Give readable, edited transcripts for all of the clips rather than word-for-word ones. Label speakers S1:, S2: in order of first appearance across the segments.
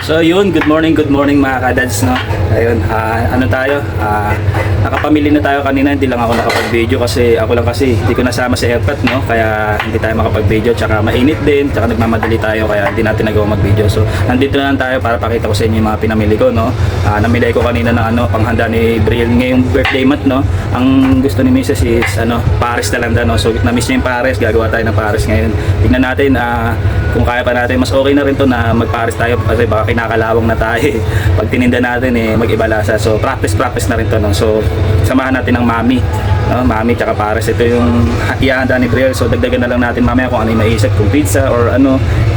S1: So yun, good morning mga kadads, no? Ayun, ano tayo? Nakapamili na tayo kanina, hindi lang ako nakapag-video kasi hindi ko nasama sa airpot, no? Kaya hindi tayo makapag-video, tsaka mainit din, tsaka nagmamadali tayo kaya hindi natin nagawa mag-video. So nandito na lang tayo para pakita ko sa inyo yung mga pinamili ko, no? Namili ko kanina ng panghanda ni Briel ngayong birthday month, no? Ang gusto ni Mrs. is Paris na lang daw, no? So na-miss niya yung Paris, gagawa tayo ng Paris ngayon. Tingnan natin kung kaya pa natin, mas okay na rin to na mag-Paris tayo kasi baka kinakalawang na tayo. Pag tininda natin mag-iba lasa. So practice na rin to, no? So samahan natin ng mami, no? Mami tsaka Paris. Ito yung ihahanda ni Briel. So dagdagan na lang natin mamaya kung ano yung maisip, kung pizza or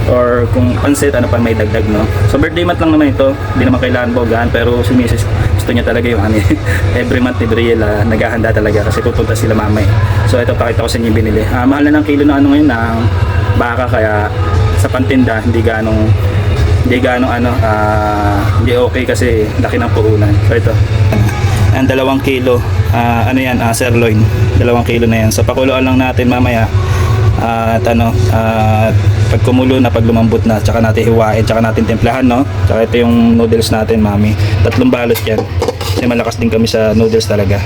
S1: or kung pansit, ano pa may dagdag, no? So birthday month lang naman ito, hindi naman kailangan bogahan, pero si Mrs. gusto niya talaga yung every month ni Briel naghahanda talaga kasi pupunta sila mamaya. So ito, pakita ko sa inyo yung binili. Mahal na ng kilo na ngayon ng baka, kaya sa pantinda hindi okay kasi laki ng puhunan. So ito, ang 2 kilo, sirloin, 2 kilo na yan. So pakuluan lang natin mamaya at pag kumulo na, pag lumambot na, tsaka natin hiwain, tsaka natin timplahan, no? Tsaka ito yung noodles natin, mami, 3 balot yan kasi malakas din kami sa noodles talaga.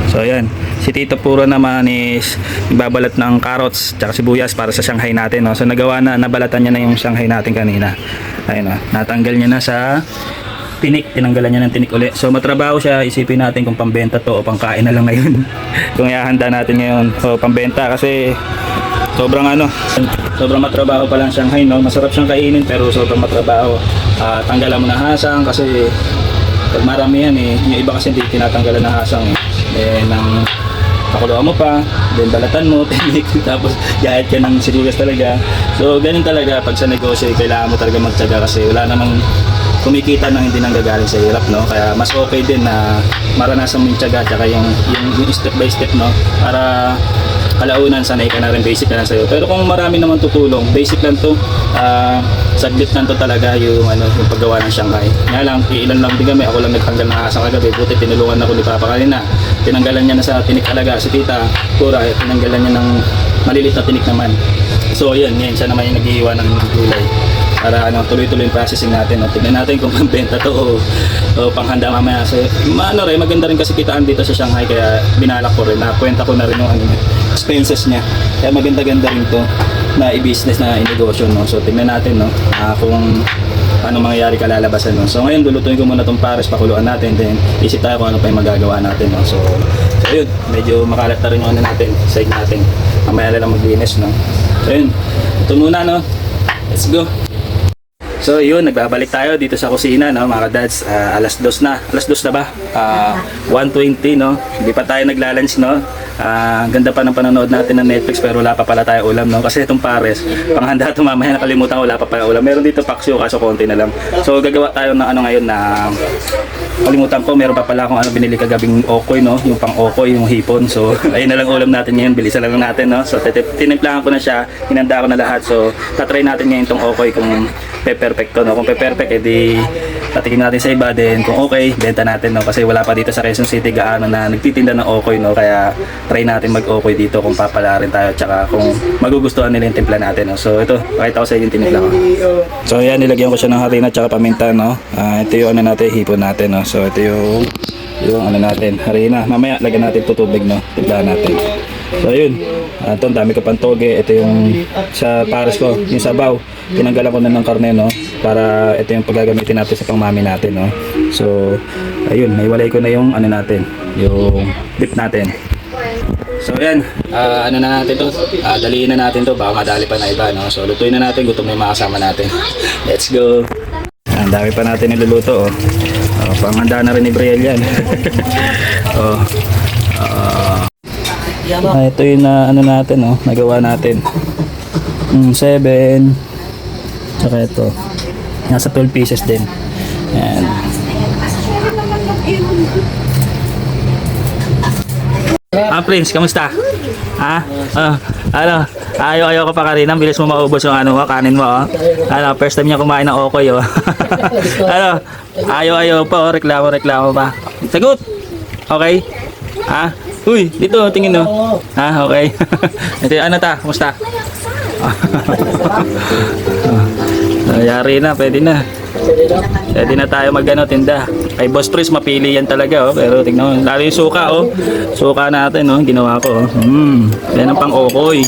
S1: So ayan, si Tito Puro naman is ibabalat ng carrots tsaka sibuyas para sa Shanghai natin, no? So nabalatan niya na yung Shanghai natin kanina. Ayun, natanggal niya na sa tinik, tinanggalan niya ng tinik uli. So matrabaho siya, isipin natin kung pambenta to o pangkain na lang ngayon. Kung ihahanda natin ngayon o pambenta kasi sobrang matrabaho pa lang Shanghai, no? Masarap siyang kainin pero sobrang matrabaho. Tanggalan mo na hasang kasi pag marami yan yung iba kasi hindi tinatanggalan ng hasang nang pakuluan mo pa, then balatan mo, tinik, tapos gahit ka ng sibuyas talaga. So ganun talaga pag sa negosyo, kailangan mo talaga magtiyaga kasi wala namang kumikita nang hindi nanggagaling sa hirap, no? Kaya mas okay din na maranasan mo yung tiyaga tsaka yung step by step, no? Para kalaunan sanay ka na rin, basic na lang sa'yo. Pero kung marami naman tutulong, basic lang to, saglit lang to talaga yung paggawa ng Shanghai. Nga lang, ilan lang din kami, ako lang nagtanggal ng asang kagabi, buti tinulungan ako ni Papa kanina. Tinanggalan niya na sa tinik talaga, si Tita Pura, tinanggalan niya ng malilit na tinik naman. So yun, ngayon siya naman yung nag-iiwan ng gulay para tuloy-tuloy yung processing natin. Tignan natin kung pambenta to o panghanda mamaya. So, maganda rin kasi kitaan dito sa Shanghai, kaya binalak ko rin, nakwenta ko na rin yung expenses niya. Kaya maganda-ganda rin to na i-business na i-negosyo, no? So tignan natin, no, kung ano mangyayari kalalabasan, no? So ngayon lulutuin ko muna itong Paris, pakuluan natin, then isip tayo kung ano pa yung magagawa natin, no? So yun, medyo makalat na rin yung natin, side natin, mamaya na lang maglinis, no? So yun, ito muna, no? Let's go. So yun, nagbabalik tayo dito sa kusina, no, mga dads. Alas 2 na ba? 1:20, no? Hindi pa tayo nagla-lunch, no? Ganda pa ng panonood natin ng Netflix pero wala pa pala tayo ulam, no? Kasi itong Pares, panghanda ito mamaya, nakalimutan, wala pa pala ulam. Meron dito paksyo kaso konti na lang. So gagawa tayo ng ngayon na kalimutan ko, meron pa pala akong binili kagabing okoy, no? Yung pang okoy, yung hipon. So ayun na lang ulam natin ngayon, bilisan lang natin, no? So tinimplahan ko na siya, hinanda ko na lahat. So tatry natin ngayon itong okoy kung perfect to, no? Kung perfect, edi patikim natin sa iba, din kung okay, benta natin, no? Kasi wala pa dito sa Quezon City gaano na nagtitinda ng okoy, no? Kaya try natin mag-okoy dito kung papalarin tayo, tsaka kung magugustuhan nila yung timpla natin, no? So ito, pakita ko sa inyo yung tinimpla ko. So yan, nilagyan ko siya ng harina tsaka paminta, no? Ito yung natin, hipon natin, no? So ito yung natin, harina. Mamaya lagyan natin ito tubig, no? Timplahan natin. So yun, ito dami ko pang toge. Ito yung sa Paris ko, yung sabaw, tinanggalan ko na ng karne, no? Para ito yung paggagamitin natin sa pangmami natin, no? So ayun, naiwalay ko na yung natin, yung beef natin. So yan, na natin to, daliin na natin to, baka madali pa na iba, no? So lutuin na natin, gutom na yung makasama natin. Let's go. Ang dami pa natin niluluto, panghanda na rin ni Briel yan. Ito yung natin, no? Nagawa natin 7, tsaka ito nasa 12 pieces din. Yan. Prince, kamusta? Ayaw ko pa kanina, bilis mo maubos yung kanin mo, oh. First time niya kumain ng okoy, oh. Ayaw pa, oh, reklamo pa. Sagot. Okay? Uy, dito tingin, no. Okay. Ito kamusta? Yari na, pwede na. Pwede na tayo tinda. Kay Boss Tris, mapili yan talaga, oh. Pero tingnan mo, lalo yung suka, oh. Suka natin, oh. Ginawa ko, oh. Yan ang pang-okoy.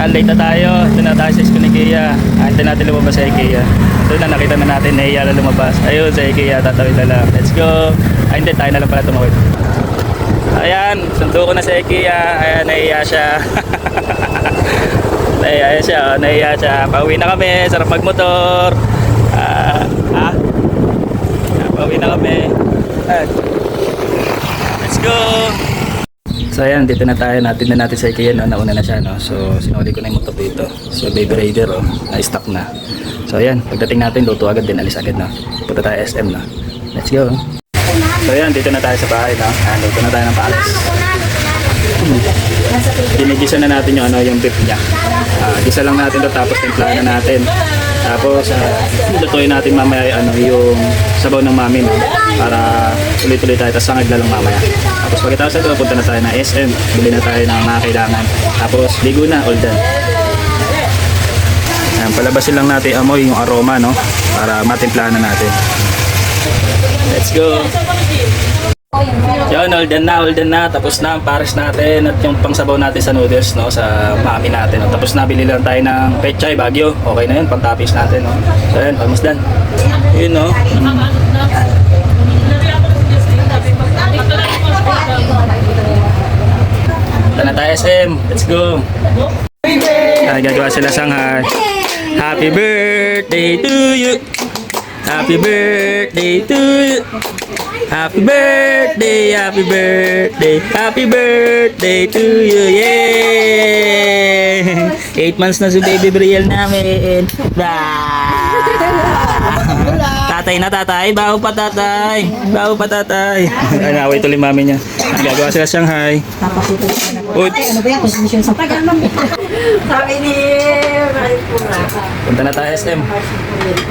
S1: Late na tayo. Ito na tayo sa school ni Kia. Ito natin lumabas sa IKEA. Ito na, nakita na natin, nahiya na lumabas. Ayun, sa IKEA, tatawid na lang. Let's go. Ay, hindi, tayo na lang pala tumawid. Ayan, sundo ko na sa IKEA. Ayan, nahiya siya. Nahiya siya, oh, nahiya siya. Pauwi na kami, sarap magmotor. Pauwi na kami. Ayan. Let's go. So ayan, dito na tayo, natin sa IKEA, no? Nauna na siya, no? So sinuli ko na yung motor dito. So Baby Raider, oh, na-stock na. So ayan, pagdating natin, luto agad din, alis agad, no? Punta tayo SM, no? Let's go. So ayan, dito na tayo sa bahay, no? Ayan, luto na tayo ng palas. Ginigisa na natin yung, yung beef niya. Gisa lang natin to, tapos timplahan na natin. Tapos lutuin natin mamaya yung sabaw ng mami, no? Para tuloy-tuloy tayo, tapos sangag na lang mamaya. Tapos pagkatapos ito, punta na tayo na SM, bili na tayo ng mga kailangan. Tapos ligo na, all done. Ayan, palabasin lang natin amoy yung aroma, no? Para matimplahan na natin. Let's go! Yun, all done na. Tapos na ang pares natin at yung pangsabaw natin sa noodles, no? Sa mami natin, no? Tapos nabili lang tayo ng pechay, bagyo. Okay na yun, pang-toppings natin, no? So yun, almost done. Yun, no? Punta na tayo SM. Let's go. Gagawa sila Shanghai. Happy birthday to you. Happy birthday to you. Happy birthday, happy birthday, happy birthday to you. Yay! 8 months na si Baby Brielle namin. Tatay na tatay, baho pa tatay. Baho pa tatay. Ay, naway tuloy mami niya. Gagawa sila Shanghai. Uy.
S2: Ano ba yan? Constitution sa tagal ng sabi ni Maripura.
S1: Punta na tayo SM.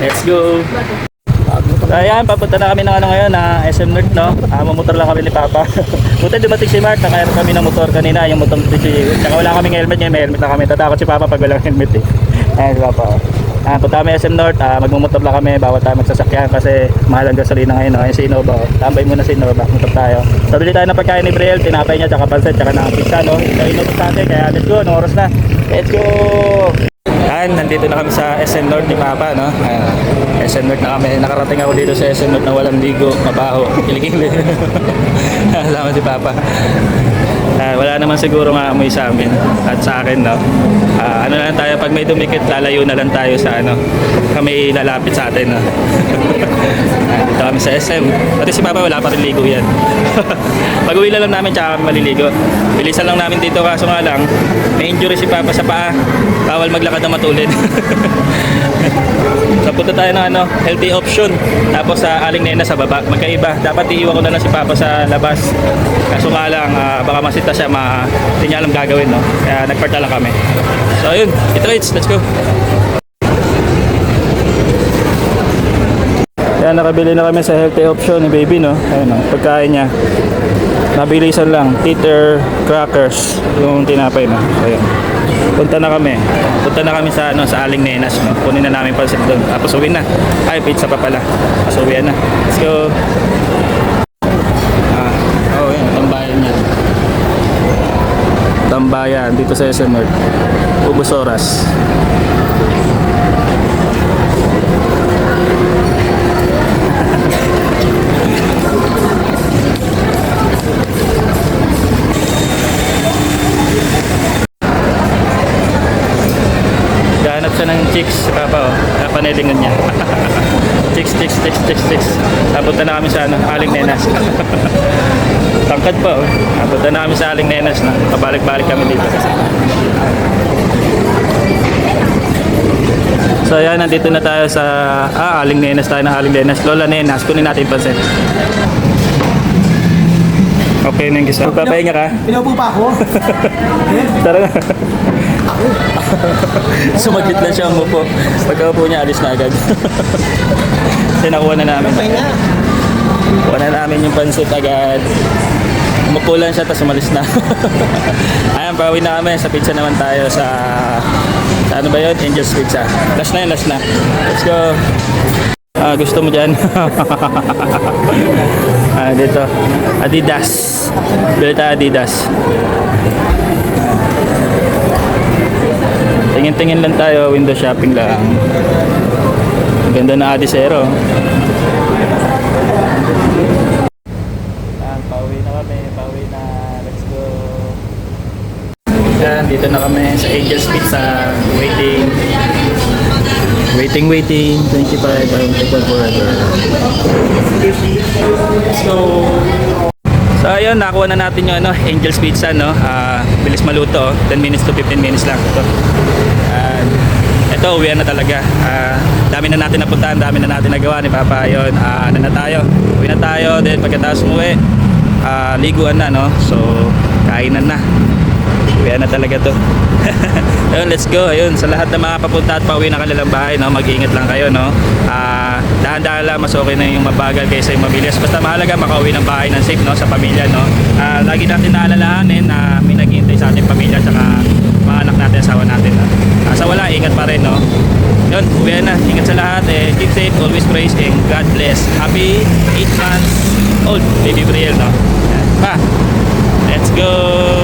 S1: Let's go. Ayan, papunta na kami ng ngayon na SM North, no? Mamotor lang kami ni Papa. Buti dumating si Mark, nakayar kami ng motor kanina, yung motor si tsaka wala kaming helmet niya, may helmet na kami. Tatakot si Papa pag walang helmet eh. Ayan si Papa. Punta kami SM North, magmumotor lang kami, bawal tayo magsasakyan kasi mahal ang gasolina ngayon, no? Ayan si Innova, oh. Tambay muna si Innova, motor tayo. So bili tayo ng pagkain ni Brielle, tinapay niya, tsaka pansit, tsaka ng pizza, no? Ito inutos sa atin, kaya let's go, anong oras na? Let's go! Ayan, nandito na kami sa SM North ni Papa, no? Ayan, SM North na kami. Nakarating ako dito sa SM North na walang ligo, mabaho, kilikili. Salamat si Papa. Wala naman siguro maamoy sa amin at sa akin, no? Ano na lang tayo, pag may dumikit, lalayo na lang tayo sa kami lalapit sa atin, no? Dito kami sa SM. Pati si Papa, wala pa rin ligo yan. Pag uwi lang namin, tsaka kami maliligo. Bilisan lang namin dito, kaso nga lang, may injury si Papa sa paa. Bawal maglakad na matulid. So punta tayo ng healthy option. Tapos sa Aling Nena sa baba, magkaiba. Dapat iiwan ko na lang si Papa sa labas. Kaso nga lang, baka masita siya, hindi niya alam gagawin, no? Kaya nagparta lang kami. So ayun, let's go. Kaya nakabili na kami sa healthy option ni Baby, no? Ayun, no? Pagkain niya. Nabilisan lang, Peter Crackers, yung tinapay, no? Ayun. Punta na kami sa sa Aling Nenas, no? Kunin na namin pansit doon. Tapos uwi na. Ay, pizza pa pala. Tapos uwi na. Let's go. Yan, tambayan niya. Tambayan dito sa SM North. Ubus oras. Gahanap siya ng chicks si Papa, oh. Napanilingan niya. Chicks. Napunta na kami sa Aling Nenas. Tangkad pa, oh. Napunta na kami sa Aling Nenas na. Pabalik-balik kami dito. So yan, nandito na tayo sa Aling Nenas tayo na Aling Nenas. Lola Nenas, kunin natin pansin. Okay na yung gisa. Papahinga ka?
S2: Pinaupo pa ako.
S1: Tara na. Sumaglit na siya umupo. Pagkaupo niya, alis na agad. Kasi nakuha na namin. Nakuha na namin yung pansit agad. Umupo lang siya, tapos umalis na. Ayan, pauwi na kami. Sa pizza naman tayo sa ano ba yun? Angel's Pizza. Last na yun, last na. Let's go. Gusto mo dyan? Dito. Adidas. Bili tayo Adidas. Tingin-tingin lang tayo. Window shopping lang. Ang ganda na Adisero. Pauwi na kami. Pauwi na. Let's go. Yan, dito na kami sa Angel's Pizza. Waiting. 25. I'll take one forever. So ayun, nakuha na natin yung Angel's Pizza, no? Bilis maluto, 10 minutes to 15 minutes lang ito. Ito, uwian na talaga. Dami na natin napuntahan, dami na natin nagawa ni Papa. Ayun, ano na tayo? Uwi na tayo, then pagkatapos umuwi, liguan na, no? So, kainan na. Uwian na talaga to. Ayun, let's go. Ayun, sa lahat ng mga papunta at pauwi na kanilang bahay, no? Mag-iingat lang kayo, no? Dahan-dahan lang, mas okay na yung mabagal kaysa yung mabilis. Basta mahalaga makauwi ng bahay ng safe, no? Sa pamilya, no? Lagi natin naalalahanin na may naghihintay sa ating pamilya at saka mga anak natin, asawa natin, no? Sa wala, ingat pa rin, no? Yun, uwi na. Ingat sa lahat. Keep safe, always praise, and God bless. Happy 8 months old, baby Brielle, no? Pa, let's go!